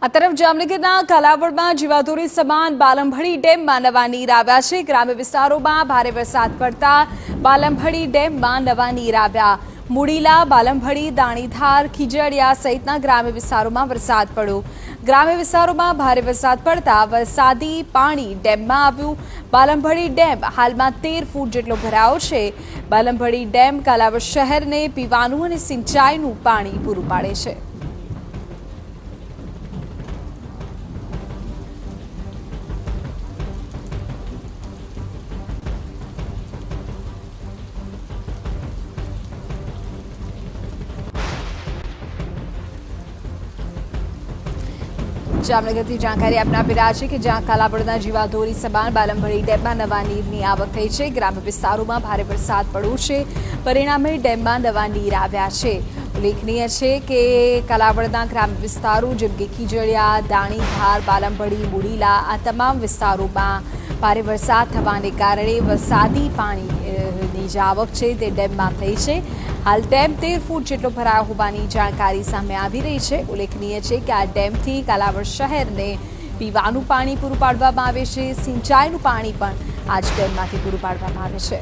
આ તરફ જામનગરના કાલાવડમાં જીવાદોરી સમાન બાલમભડી ડેમમાં નવા નીર આવ્યા છે। ગ્રામ્ય વિસ્તારોમાં ભારે વરસાદ પડતા બાલમભડી ડેમમાં નવા નીર આવ્યા। મુડીલા, બાલમભડી, દાણીધાર, ખીજડીયા સહિતના ગ્રામ્ય વિસ્તારોમાં વરસાદ પડ્યો। ગ્રામ્ય વિસ્તારોમાં ભારે વરસાદ પડતા વરસાદી પાણી ડેમમાં આવ્યું। બાલમભડી ડેમ હાલમાં 13 ફૂટ જેટલો ભરાયો છે। બાલમભડી ડેમ કાલાવડ શહેરને પીવાનું અને સિંચાઈનું પાણી પૂરું પાડે છે। જામનગરથી જાણકારી આપી રહ્યા છે કે જ્યાં કાલાવડના જીવાદોરી સમાન બાલમભડી ડેમમાં નવા નીરની આવક થઈ છે। ગ્રામ્ય વિસ્તારોમાં ભારે વરસાદ પડ્યો છે, પરિણામે ડેમમાં નવા નીર આવ્યા છે। ઉલ્લેખનીય છે કે કાલાવડના ગ્રામ્ય વિસ્તારો જેમ કે ખીજડીયા, દાણીધાર, બાલમભડી, મુડીલા આ તમામ વિસ્તારોમાં ભારે વરસાદ થવાને કારણે વરસાદી પાણીની જે આવક છે તે ડેમમાં થઈ છે। હાલ ડેમ 13 ફૂટ જેટલો ભરાયો હોવાની જાણકારી સામે આવી રહી છે। ઉલ્લેખનીય છે કે આ ડેમથી કાલાવડ શહેરને પીવાનું પાણી પૂરું પાડવામાં આવે છે, સિંચાઈનું પાણી પણ આ જ ડેમમાંથી પૂરું પાડવામાં આવે છે।